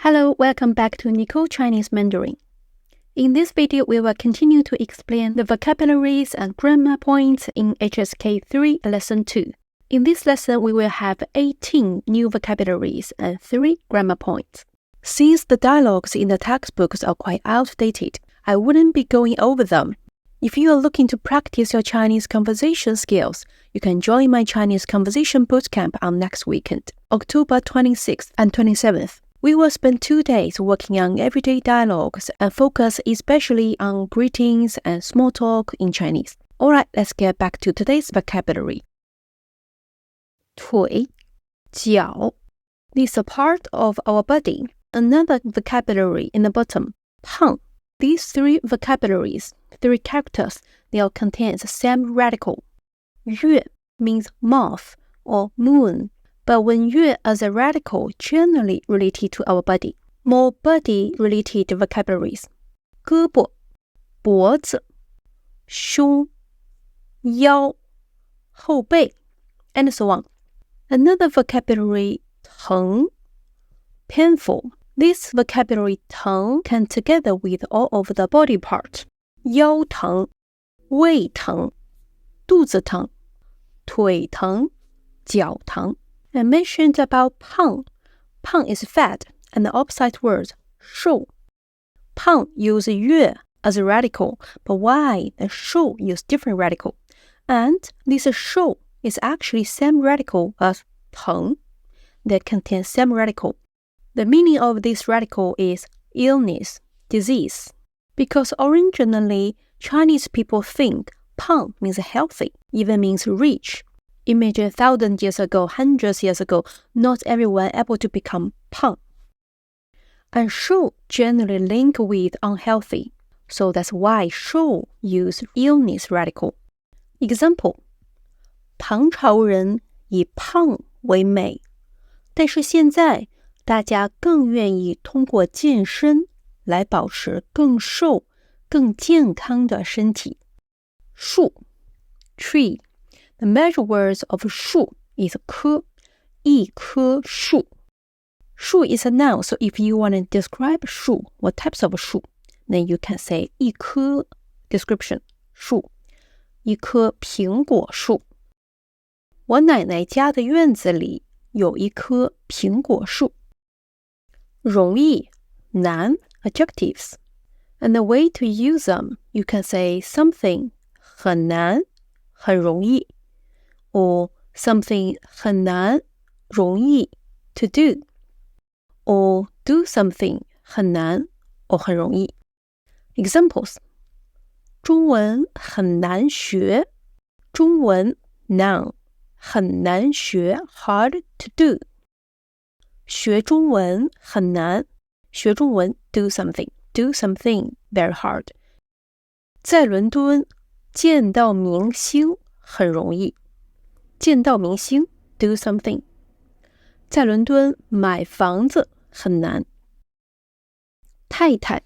Hello, welcome back to Nicole Chinese Mandarin. In this video, we will continue to explain the vocabularies and grammar points in HSK3 Lesson 2. In this lesson, we will have 18 new vocabularies and 3 grammar points. Since the dialogues in the textbooks are quite outdated, I wouldn't be going over them. If you are looking to practice your Chinese conversation skills, you can join my Chinese conversation bootcamp on next weekend, October 26th and 27th. We will spend 2 days working on everyday dialogues and focus especially on greetings and small talk in Chinese. Alright, let's get back to today's vocabulary. 腿, 脚. This is a part of our body. Another vocabulary in the bottom, 胖. These 3 vocabularies, 3 characters, they all contain the same radical. 月 means mouth or moon. But when 月 as a radical generally related to our body, more body-related vocabularies. 胳膊, 脖子, 胸, 腰, 后背, and so on. Another vocabulary, 疼, painful. This vocabulary 疼 can together with all of the body part. 腰疼, 胃疼, 肚子疼, 腿疼, 脚疼. I mentioned about 胖. 胖 is fat, and the opposite word, 瘦. 胖 use 月 as a radical, but why the 瘦 use different radical? And this 瘦 is actually same radical as 疼. They contain same radical. The meaning of this radical is illness, disease. Because originally, Chinese people think 胖 means healthy, even means rich. Imagine 1,000 years ago, hundreds years ago, not everyone able to become 胖. And 瘦 generally link with unhealthy, so that's why 瘦 use illness radical. Example, 唐朝人以胖为美，但是现在大家更愿意通过健身来保持更瘦、更健康的身体。树 tree. The measure words of 树 is 棵, 一棵树. 树 is a noun, so if you want to describe 树, what types of 树, then you can say 一棵 description, 树, 一棵苹果树. 我奶奶家的院子里有一棵苹果树. 容易,难 adjectives. And the way to use them, you can say something 很难, 很容易. Or something 很难, 容易 to do. Or do something 很难 or 很容易. Examples. 中文很难学. 中文 noun 很难学 hard to do. 学中文很难. 学中文 do something very hard. 在伦敦见到明星很容易。见到明星 do something. 在伦敦买房子很难。太太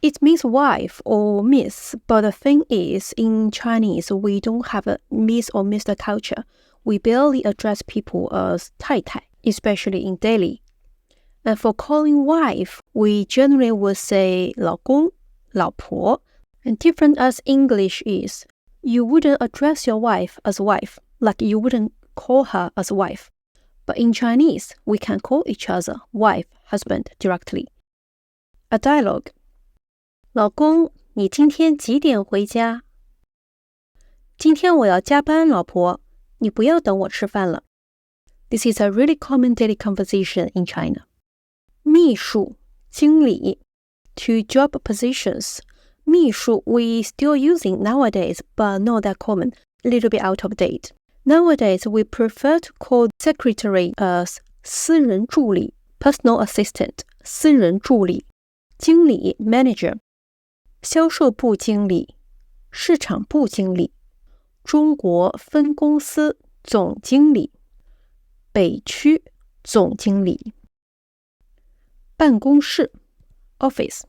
it means wife or miss, but the thing is, in Chinese, we don't have a miss or Mr. culture. We barely address people as 太太, especially in daily. And for calling wife, we generally would say 老公, 老婆. And different as English is, you wouldn't address your wife as wife, like you wouldn't call her as wife. But in Chinese, we can call each other wife, husband directly. A dialogue. 老公，你今天几点回家？今天我要加班，老婆，你不要等我吃饭了。This is a really common daily conversation in China. 秘书，经理 two job positions. 秘书 we still using nowadays, but not that common, a little bit out of date. Nowadays, we prefer to call secretary as 私人助理 personal assistant, 私人助理。经理 manager, 销售部经理，市场部经理，中国分公司总经理，北区总经理。办公室 office.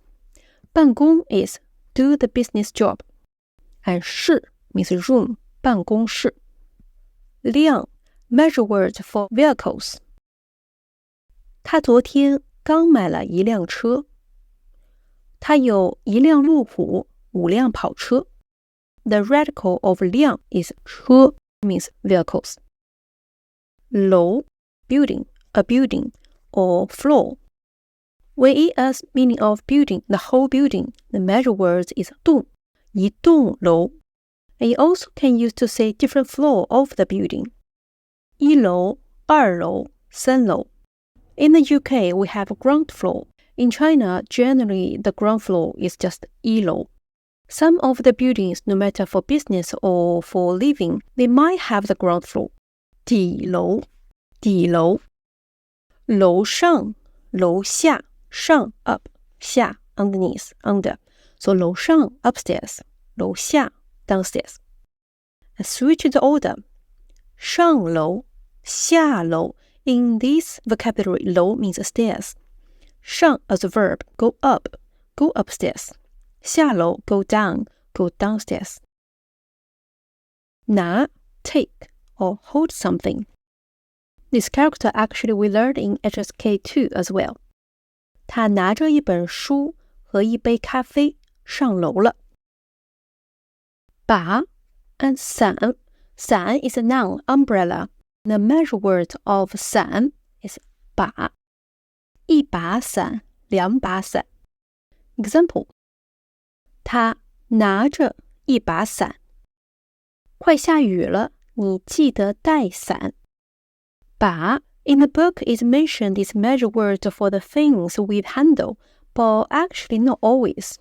办公 is do the business job. And 室 means room, 办公室。量 measure word for vehicles. 他昨天刚买了一辆车。他有1辆路虎，5辆跑车。The radical of 辆 is 车 means vehicles. 楼 building, a building, or floor. When it has meaning of building, the whole building, the measure word is 栋，一栋楼。And you also can use to say different floor of the building. 一楼、二楼、三楼。In the UK, we have ground floor. In China, generally the ground floor is just 一楼。Some of the buildings, no matter for business or for living, they might have the ground floor. 底楼，底楼。楼上，楼下，上 up, 下 underneath, under. So 楼上 upstairs, 楼下 downstairs. And switch the order. 上楼，下楼。In this vocabulary, 楼 means stairs. 上 as a verb, go up, go upstairs. 下楼 go down, go downstairs. 拿 take or hold something. This character actually we learned in HSK2 as well. 他拿着一本书和一杯咖啡上楼了。把 and 伞 伞 is a noun, umbrella. The measure word of 伞 is 把。一把伞，两把伞。Example. 他拿着一把伞。快下雨了，你记得带伞。把 in the book is mentioned this measure word for the things with handle, but actually not always.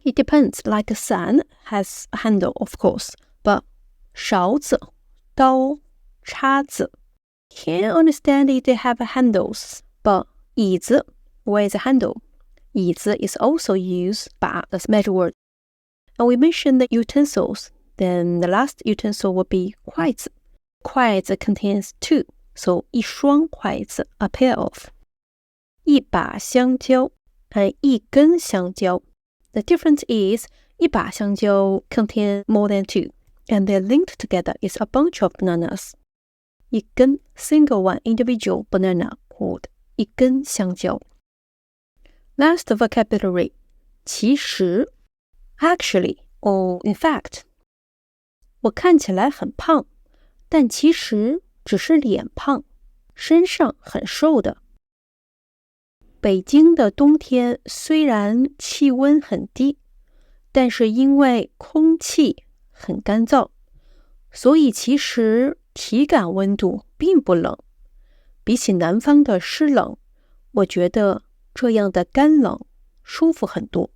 It depends, like 伞 has a handle, of course, but 勺子、刀、叉子 can't understand it they have handles, but 椅子 where is a handle? 椅子 is also used 把 as measure word. And we mentioned the utensils, then the last utensil would be 筷子。筷子 contains two, so 一双筷子 a pair of. 一把香蕉 and 一根香蕉。The difference is 一把香蕉 contain more than two, and they're linked together is a bunch of bananas. 一根 single one individual banana called 一根香蕉。Last vocabulary, 其实 actually or in fact. 我看起来很胖，但其实只是脸胖，身上很瘦的。北京的冬天虽然气温很低，但是因为空气很干燥，所以其实体感温度并不冷。比起南方的湿冷，我觉得这样的干冷舒服很多。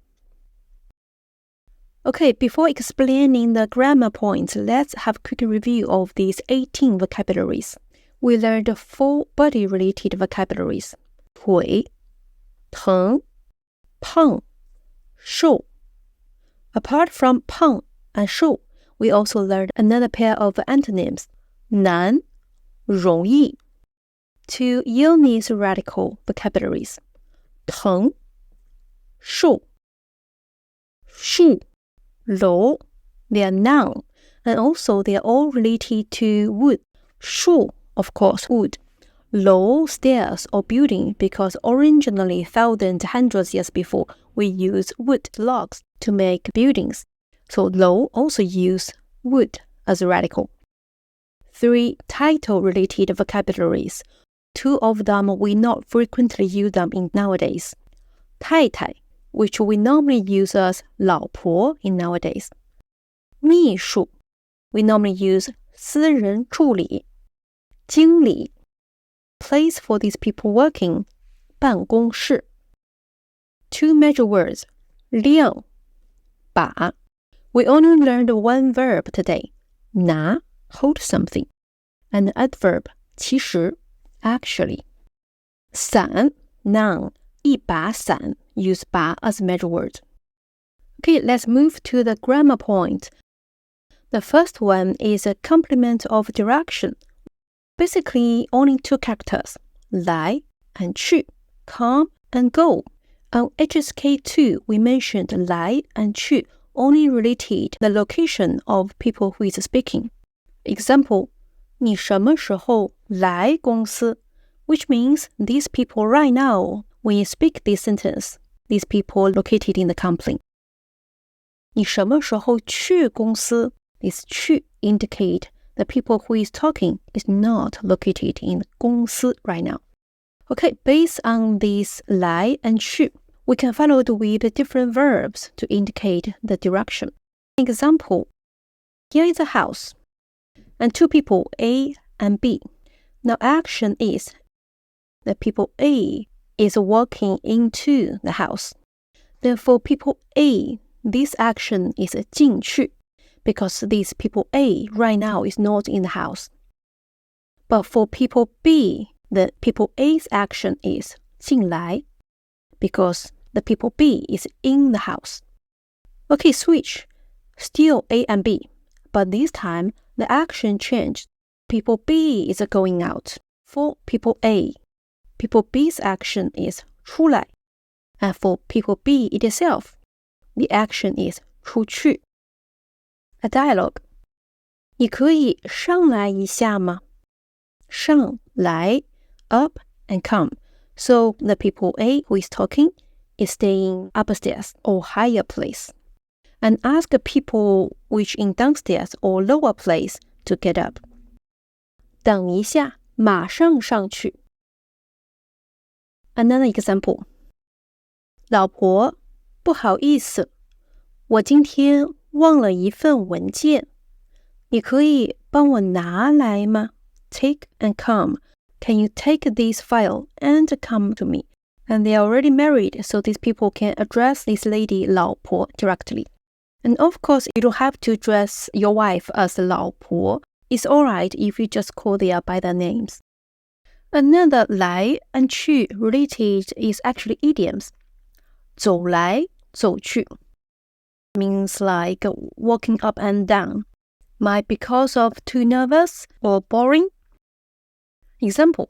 Okay, before explaining the grammar points, let's have a quick review of these 18 vocabularies. We learned 4 body-related vocabularies. 腿、疼、胖、瘦。Apart from 胖 and 瘦, we also learned another pair of antonyms. 难、容易。2 illness radical vocabularies. 疼、瘦、树。楼 they are noun, and also they are all related to wood. 树 of course wood. 楼 stairs or building, because originally thousands, hundreds years before we used wood logs to make buildings. So 楼 also use wood as a radical. 3 title related vocabularies. 2 of them we not frequently use them in nowadays. 太太, which we normally use as 老婆 in nowadays. 秘书 we normally use 私人助理。经理 place for these people working, 办公室。2 measure words, 量把 we only learned one verb today, 拿 hold something, and the adverb 其实 actually. 伞 noun, 一把伞 use 把 as measure word. Okay, let's move to the grammar point. The first one is a complement of direction. Basically, only 2 characters, 来 and 去, come and go. On HSK2, we mentioned 来 and 去 only related the location of people who is speaking. Example, 你什么时候来公司? Which means these people right now when you speak this sentence, these people located in the company. 你什么时候去公司? This 去 indicate the people who is talking is not located in 公司 right now. Okay, based on this 来 and 去, we can follow it with different verbs to indicate the direction. Example, here is a house and two people A and B. Now action is the people A is walking into the house. Then for people A, this action is 进去 because these people A right now is not in the house. But for people B, the people A's action is 进来 because the people B is in the house. Okay, switch. Still A and B, but this time the action changed. People B is going out. For people A, people B's action is 出来. And for people B itself, the action is 出去. A dialogue. 你可以上来一下吗? 上来 up and come. So the people A who is talking is staying upstairs or higher place. And ask people which in downstairs or lower place to get up. 等一下，马上上去. Another example. 老婆，不好意思，我今天忘了一份文件，你可以帮我拿来吗? Take and come. Can you take this file and come to me? And they are already married, so these people can address this lady 老婆 directly. And of course, you don't have to address your wife as 老婆. It's alright if you just call them by their names. Another 来 and 去 related is actually idioms. 走来走去 means like walking up and down. Might because of too nervous or boring. Example,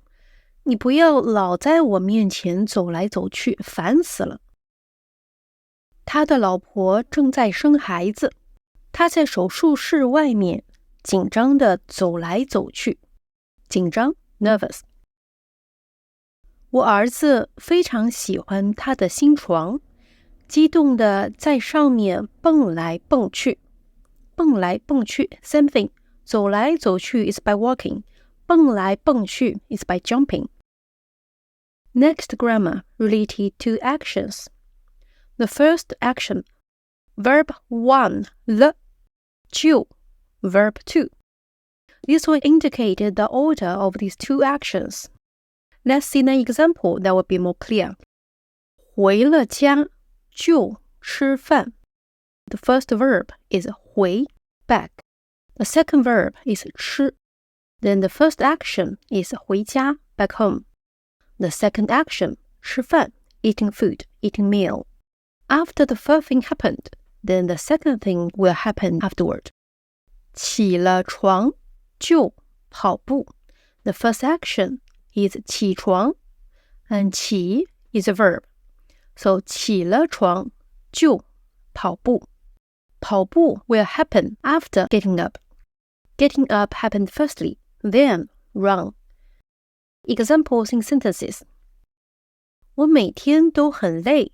你不要老在我面前走来走去，烦死了。他的老婆正在生孩子，他在手术室外面紧张地走来走去。紧张 nervous。我儿子非常喜欢他的新床，激动地在上面蹦来蹦去。蹦来蹦去 same thing. 走来走去 is by walking. 蹦来蹦去 is by jumping. Next grammar related to actions. The first action, verb 1, 了 就 verb 2. This will indicate the order of these two actions. Let's see an example that will be more clear. 回了家就吃饭. The first verb is 回 back. The second verb is 吃. Then the first action is 回家 back home. The second action 吃饭 eating food, eating meal. After the first thing happened, then the second thing will happen afterward. 起了床就跑步. The first action is 起床 and 起 is a verb. So 起了床就跑步. 跑步 will happen after getting up. Getting up happened firstly, then run. Examples in sentences. 我每天都很累，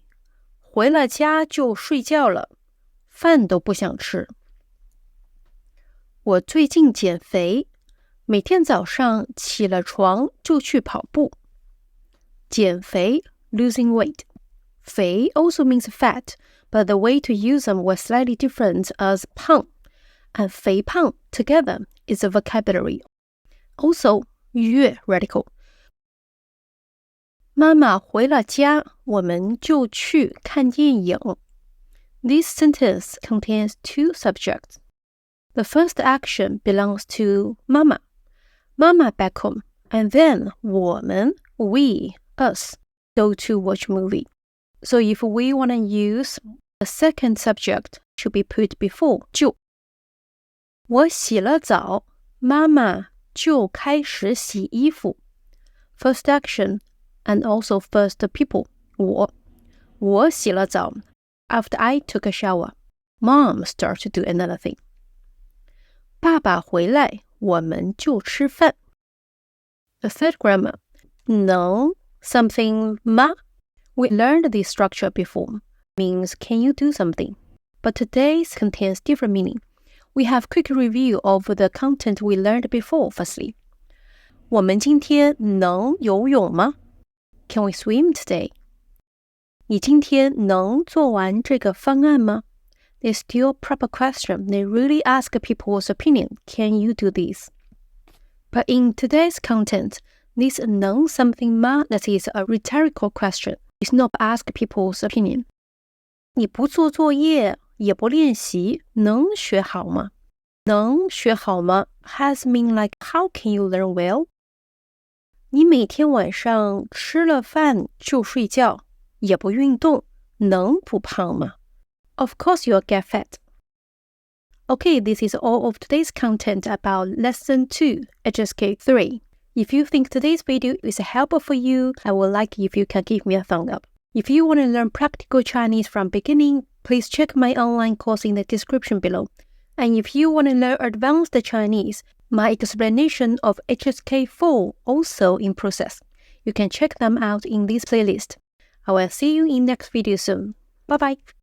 回了家就睡觉了，饭都不想吃。我最近减肥，每天早上起了床就去跑步。减肥 losing weight. 肥 also means fat, but the way to use them was slightly different as 胖 and 肥胖 together is a vocabulary. Also, 越 radical. 妈妈回了家，我们就去看电影。This sentence contains two subjects. The first action belongs to Mama. Mama back home. And then 我们 we, us, go to watch movie. So if we want to use the second subject should be put before 就。我洗了澡，妈妈就开始洗衣服。First action and also first people 我洗了澡 after I took a shower. Mom started to do another thing. 爸爸回来，我们就吃饭。The third grammar, 能 something 吗 We learned this structure before. Means can you do something? But today's contains different meaning. We have quick review of the content we learned before. Firstly, 我们今天能游泳吗? Can we swim today? 你今天能做完这个方案吗? They're still proper question. They really ask people's opinion. Can you do this? But in today's content, this 能 something 吗 that is a rhetorical question. It's not ask people's opinion. 你不做作业也不练习能学好吗? 能学好吗 has mean like how can you learn well? 你每天晚上吃了饭就睡觉也不运动能不胖吗? Of course you'll get fat. Okay, this is all of today's content about Lesson 2, HSK3. If you think today's video is helpful for you, I would like if you can give me a thumbs up. If you want to learn practical Chinese from beginning, please check my online course in the description below. And if you want to learn advanced Chinese, my explanation of HSK4 also in process. You can check them out in this playlist. I will see you in next video soon. Bye bye.